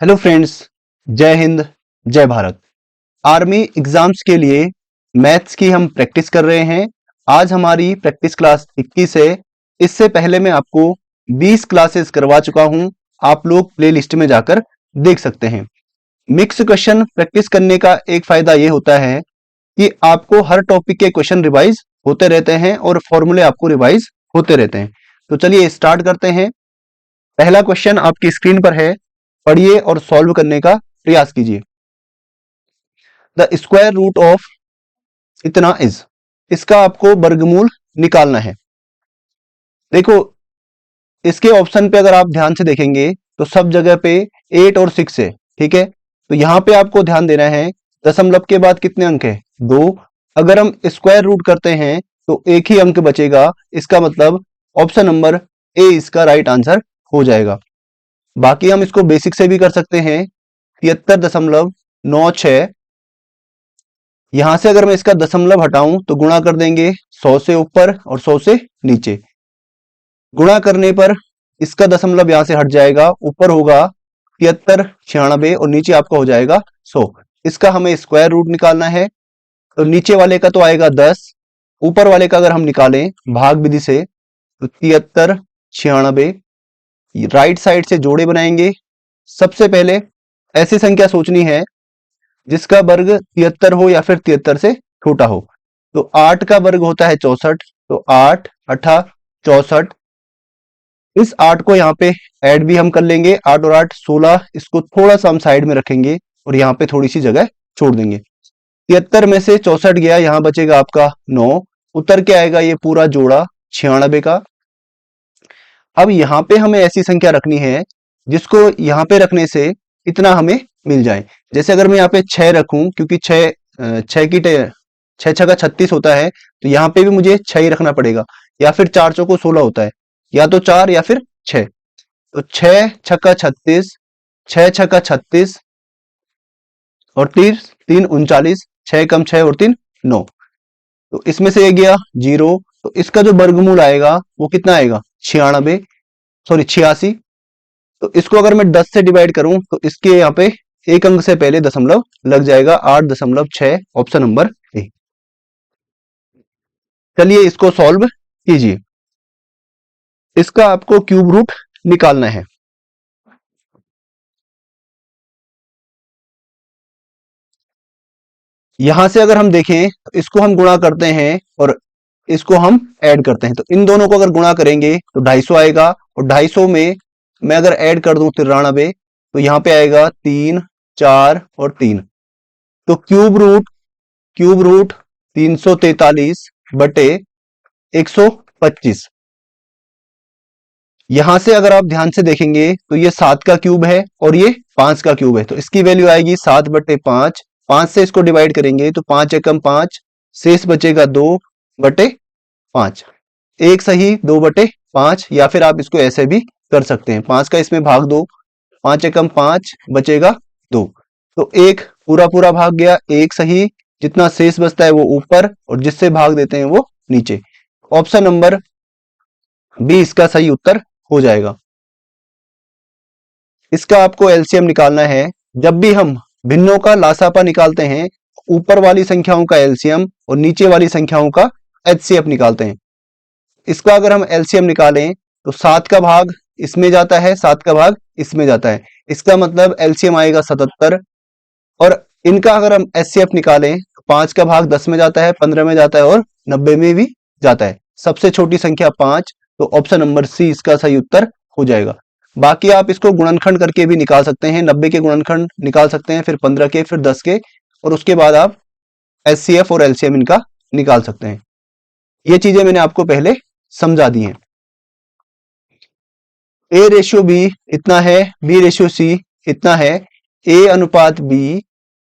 Hello friends, जय हिंद, जय Bharat. Army exams के लिए मैथ्स की हम प्रैक्टिस कर रहे हैं। आज हमारी प्रैक्टिस क्लास 21 है। इससे पहले मैं आपको 20 क्लासेस करवा चुका हूं। आप लोग प्लेलिस्ट में जाकर देख सकते हैं। मिक्स क्वेश्चन प्रैक्टिस करने का एक फायदा ये होता है कि आपको हर टॉपिक के क्वेश्चन रिवाइज होते रहते हैं और फॉर्मूले आपको रिवाइज होते रहते हैं। तो चलिए स्टार्ट करते हैं। पहला क्वेश्चन आपकी स्क्रीन पर है, पढ़िए और सॉल्व करने का प्रयास कीजिए। द स्क्वायर रूट ऑफ इतना इज, इसका आपको वर्गमूल निकालना है। देखो, इसके ऑप्शन पे अगर आप ध्यान से देखेंगे तो सब जगह पे 8 और 6 है, ठीक है। तो यहां पे आपको ध्यान देना है, दशमलव के बाद कितने अंक है? 2। अगर हम स्क्वायर रूट करते हैं तो एक ही अंक बचेगा। इसका मतलब ऑप्शन नंबर ए इसका राइट आंसर हो जाएगा। बाकी हम इसको बेसिक से भी कर सकते हैं। 73.96। यहां से अगर मैं इसका दशमलव हटाऊं तो गुणा कर देंगे 100 से ऊपर और 100 से नीचे। गुणा करने पर इसका दशमलव यहां से हट जाएगा, ऊपर होगा 73, 96 और नीचे आपका हो जाएगा 100। इसका हमें स्क्वायर रूट निकालना है। तो नीचे वाले का तो आएगा 10, ऊपर वाले का अगर हम निकालें भाग विधि से तो 73, 96 राइट साइड से जोड़े बनाएंगे। सबसे पहले ऐसी संख्या सोचनी है जिसका वर्ग 73 हो या फिर 73 से छोटा हो। तो 8 का वर्ग होता है 64, तो 8 8 64। इस 8 को यहाँ पे ऐड भी हम कर लेंगे, 8 और 8 16। इसको थोड़ा सा हम साइड में रखेंगे और यहाँ पे थोड़ी सी जगह छोड़ देंगे। 73 में से 64 गया, यहाँ बचेगा आपका 9। उतर के आएगा ये पूरा जोड़ा 96 का। अब यहाँ पे हमें ऐसी संख्या रखनी है जिसको यहाँ पे रखने से इतना हमें मिल जाए। जैसे अगर मैं यहाँ पे 6 रखूं, क्योंकि 6 6 छका 36 होता है, तो यहाँ पे भी मुझे 6 ही रखना पड़ेगा। या फिर 4 चौको 16 होता है, या तो 4 या फिर 6। तो 6 छक्का 36, 6 छक्का 36 और 3 3 39, 6 कम 6 और 3 9। तो इसमें से ये गया 0। तो इसका जो वर्गमूल आएगा वो कितना आएगा? 96, सॉरी 86। तो इसको अगर मैं 10 से डिवाइड करूं तो इसके यहाँ पे एक अंक से पहले दशमलव लग जाएगा, 8.6। Option number A. चलिए इसको सॉल्व कीजिए। इसका आपको क्यूब रूट निकालना है। यहां से अगर हम देखें तो इसको हम गुणा करते हैं और इसको हम ऐड करते हैं। तो इन दोनों को अगर गुणा करेंगे तो 250 आएगा, और 250 में मैं अगर ऐड कर दूं 93, तो यहां पे आएगा 3 4 और 3। तो क्यूब रूट 343 बटे 125। यहां से अगर आप ध्यान से देखेंगे तो ये 7 का क्यूब है और ये 5 का क्यूब है। तो इसकी वैल्यू आएगी 7 बटे 5। 5 से इसको डिवाइड करेंगे तो 5 एकम 5, शेष बचेगा 2 बटे 5। एक सही 2 बटे 5, या फिर आप इसको ऐसे भी कर सकते हैं, 5 का इसमें भाग दो, 5 एकम 5 बचेगा 2। तो एक पूरा पूरा भाग गया, एक सही। जितना शेष बचता है वो ऊपर, और जिससे भाग देते हैं वो नीचे। ऑप्शन नंबर बी इसका सही उत्तर हो जाएगा। इसका आपको एलसीएम निकालना है। जब भी हम भिन्नों का लासापा निकालते हैं, ऊपर वाली संख्याओं का एलसीएम और नीचे वाली संख्याओं का एचसीएफ निकालते हैं। इसका अगर हम एलसीएम निकालें तो 7 का भाग इसमें जाता है, 7 का भाग इसमें जाता है। इसका मतलब एलसीएम आएगा 77। और इनका अगर हम एचसीएफ निकालें तो 5 का भाग 10 में जाता है, 15 में जाता है और 90 में भी जाता है। सबसे छोटी संख्या 5। तो ऑप्शन नंबर सी इसका सही उत्तर हो जाएगा। बाकी आप इसको गुणनखंड करके भी निकाल सकते हैं, 90 के गुणनखंड निकाल सकते हैं, फिर 15 के, फिर 10 के, और उसके बाद आप एचसीएफ और एलसीएम इनका निकाल सकते हैं। ये चीजें मैंने आपको पहले समझा दी हैं। ए रेशियो बी इतना है, बी रेशियो सी इतना है। ए अनुपात बी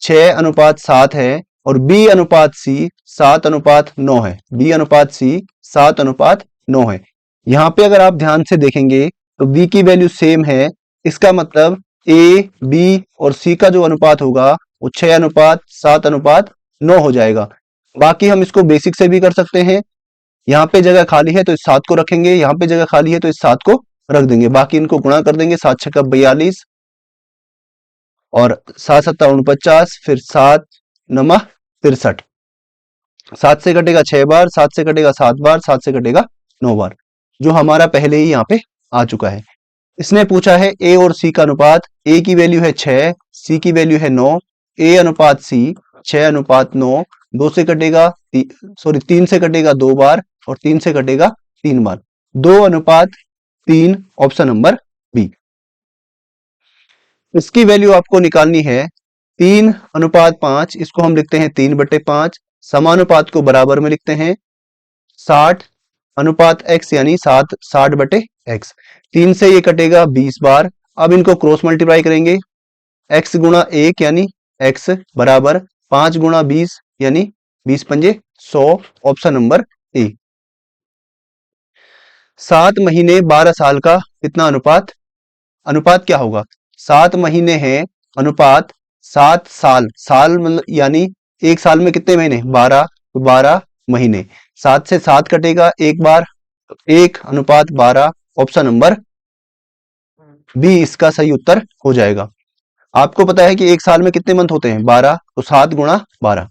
6:7 है और बी अनुपात सी 7:9 है। बी अनुपात सी 7:9 है। यहां पे अगर आप ध्यान से देखेंगे तो बी की वैल्यू सेम है। इसका मतलब ए, बी और सी का जो अनुपात होगा वो 6:7:9 हो जाएगा। बाकी हम इसको बेसिक से भी कर सकते हैं। यहाँ पे जगह खाली है तो इस 7 को रखेंगे, यहाँ पे जगह खाली है तो इस 7 को रख देंगे। बाकी इनको गुणा कर देंगे, 7 छक्का 42 और 7 सत्ता 49, फिर 7 नमा 63, 7 से कटेगा 6 बार, 7 से कटेगा 7 बार, 7 से कटेगा 9 बार, जो हमारा पहले ही यहाँ पे आ चुका है। इसने पूछा है ए और सी का अनुपात। ए की वैल्यू है 6, सी की वैल्यू है 9। ए अनुपात सी 6 अनुपात 9, 2 से कटेगा सॉरी 3 से कटेगा 2 बार और 3 से कटेगा 3 बार, 2 अनुपात 3, ऑप्शन नंबर बी। इसकी वैल्यू आपको निकालनी है 3 अनुपात 5, इसको हम लिखते हैं 3/5, समानुपात को बराबर में लिखते हैं 60 अनुपात x यानी 60/x। 3 से ये कटेगा 20 बार। अब इनको क्रॉस मल्टीप्लाई करेंगे, x गुणा 1 यानी x बराबर 5 गुणा 20 यानी 20 पंजे 100, ऑप्शन नंबर ए। 7 महीने 12 साल का कितना अनुपात? अनुपात क्या होगा? 7 महीने हैं अनुपात 7 साल, साल मतलब यानी एक साल में कितने महीने? 12, तो 12 महीने। 7 से 7 कटेगा एक बार, तो 1 अनुपात 12, ऑप्शन नंबर बी इसका सही उत्तर हो जाएगा। आपको पता है कि एक साल में कितने मंथ होते हैं? 12, तो 7 गुणा 12,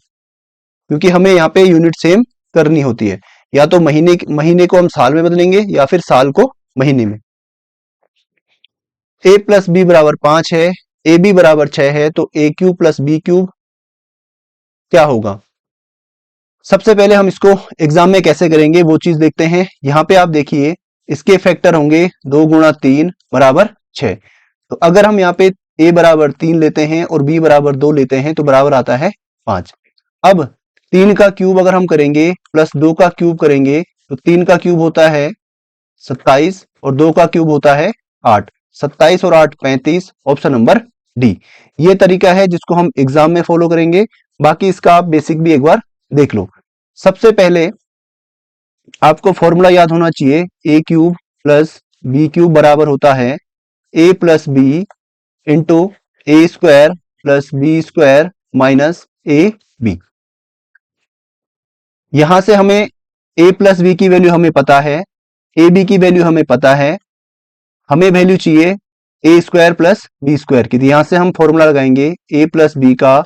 क्योंकि हमें यहाँ पे यूनिट सेम करनी होती है, या तो महीने को हम साल में बदलेंगे या फिर साल को महीने में। a प्लस बी बराबर 5 है, ए बी बराबर 6 है, तो ए क्यूब प्लस बी क्यूब क्या होगा? सबसे पहले हम इसको एग्जाम में कैसे करेंगे वो चीज देखते हैं। यहाँ पे आप देखिए इसके फैक्टर होंगे 2 गुणा 3 बराबर 6। तो अगर हम यहाँ पे a बराबर 3 लेते हैं और b बराबर 2 लेते हैं तो बराबर आता है 5। अब 3 का क्यूब अगर हम करेंगे प्लस 2 का क्यूब करेंगे तो 3 का क्यूब होता है 27 और 2 का क्यूब होता है 8, 27 और 8 35, ऑप्शन नंबर डी। ये तरीका है जिसको हम एग्जाम में फॉलो करेंगे। बाकी इसका आप बेसिक भी एक बार देख लो। सबसे पहले आपको फॉर्मूला याद होना चाहिए, A cube plus B cube बराबर होता है A plus B into A square plus B square minus A B. यहां से हमें ए प्लस बी की वैल्यू हमें पता है, ए बी की वैल्यू हमें पता है, हमें वैल्यू चाहिए A square plus B square की। यहां से हम फॉर्मूला लगाएंगे ए प्लस बी का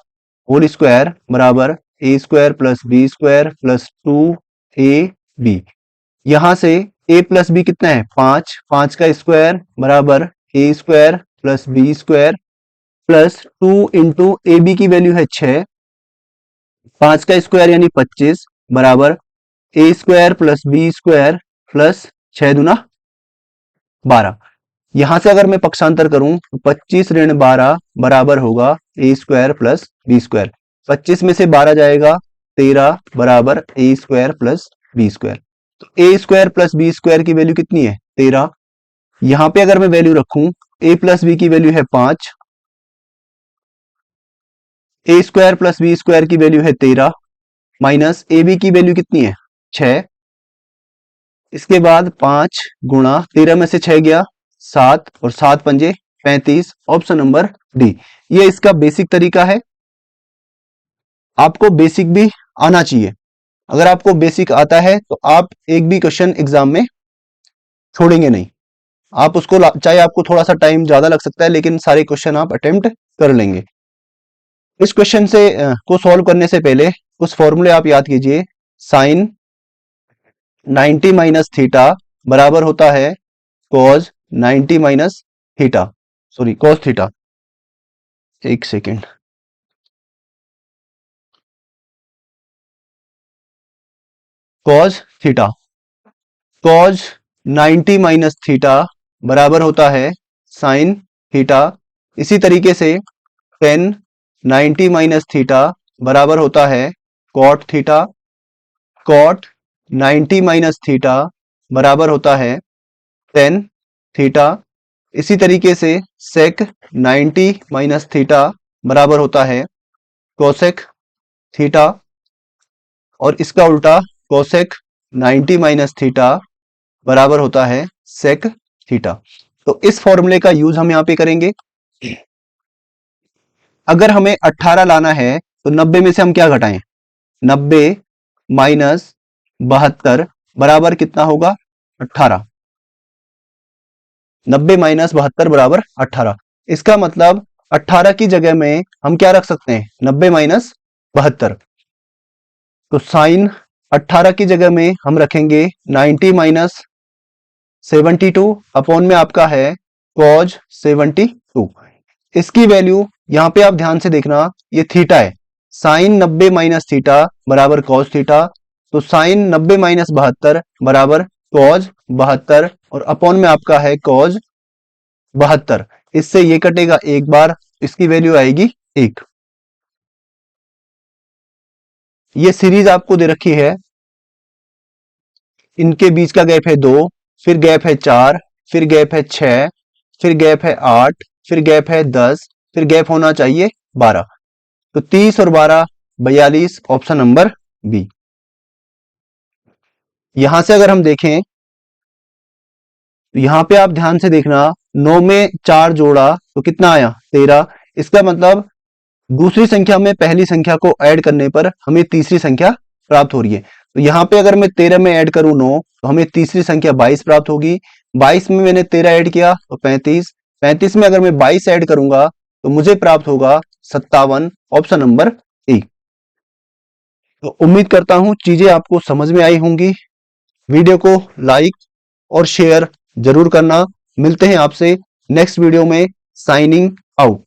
होल स्क्वायर बराबर A square plus B square plus 2ab। यहां से a प्लस बी कितना है? 5, 5 का स्क्वायर बराबर A square plus B square plus 2 into A B की वैल्यू है 6, 5 का स्क्वायर यानी 25 बराबर A square plus B square plus 6 दूना 12। यहां से अगर मैं पक्षांतर करूं तो 25 ऋण 12 बराबर होगा ए स्क्वायर प्लस बी स्क्वायर। 25 में से 12 जाएगा 13 बराबर A square plus B square. तो ए स्क्वायर प्लस बी स्क्वायर की वैल्यू कितनी है? 13। यहां पे अगर मैं वैल्यू रखूं, ए प्लस बी की वैल्यू है 5, ए स्क्वायर प्लस बी स्क्वायर की वैल्यू है 13 माइनस ए बी की वैल्यू कितनी है? 6। इसके बाद 5 गुणा 13 में से 6 गया 7 और 7 पंजे 35, ऑप्शन नंबर डी। ये इसका बेसिक तरीका है। आपको बेसिक भी आना चाहिए। अगर आपको बेसिक आता है तो आप एक भी क्वेश्चन एग्जाम में छोड़ेंगे नहीं। आप उसको चाहे आपको थोड़ा सा टाइम ज्यादा लग सकता है लेकिन सारे क्वेश्चन आप अटेम्प्ट कर लेंगे। इस क्वेश्चन से को सॉल्व करने से पहले कुछ फॉर्मूले आप याद कीजिए। साइन 90 माइनस थीटा बराबर होता है cos 90 minus theta, sorry cos theta. एक second, cos theta, cos 90 minus theta बराबर होता है साइन थीटा। इसी तरीके से टेन 90 माइनस थीटा बराबर होता है cot theta. Cot 90 minus theta बराबर होता है टेन थीटा। इसी तरीके से सेक 90 माइनस थीटा बराबर होता है कोसेक थीटा, और इसका उल्टा कोसेक 90 माइनस थीटा बराबर होता है सेक थीटा। तो इस फॉर्मूले का यूज हम यहां पे करेंगे। अगर हमें 18 लाना है तो 90 में से हम क्या घटाएं? 90 माइनस 72 बराबर कितना होगा? 18। 90 माइनस 72 बराबर 18। इसका मतलब 18 की जगह में हम क्या रख सकते हैं, 90 माइनस 72। तो साइन 18 की जगह में हम रखेंगे 90 माइनस 72 अपॉन में आपका है कॉज 72। इसकी वैल्यू यहां पे आप ध्यान से देखना, ये थीटा है, साइन 90 माइनस थीटा बराबर कॉस थीटा। तो साइन 90 माइनस 72 बराबर कॉज 72 और अपॉन में आपका है कॉज 72। इससे ये कटेगा एक बार, इसकी वैल्यू आएगी 1। ये सीरीज आपको दे रखी है, इनके बीच का गैप है 2, फिर गैप है 4, फिर गैप है 6, फिर गैप है 8, फिर गैप है 10, फिर गैप होना चाहिए 12। तो 30 और 12 42, ऑप्शन नंबर बी। यहां से अगर हम देखें तो यहां पे आप ध्यान से देखना, 9 में 4 जोड़ा तो कितना आया, 13। इसका मतलब दूसरी संख्या में पहली संख्या को ऐड करने पर हमें तीसरी संख्या प्राप्त हो रही है। तो यहां पे अगर मैं 13 में ऐड करूं 9 तो हमें तीसरी संख्या 22 प्राप्त होगी। 22 में मैंने 13 ऐड किया तो 35। 35 में अगर मैं 22 ऐड करूंगा तो मुझे प्राप्त होगा 57, ऑप्शन नंबर ए। तो उम्मीद करता हूं चीजें आपको समझ में आई होंगी। वीडियो को लाइक और शेयर जरूर करना। मिलते हैं आपसे नेक्स्ट वीडियो में। Signing out.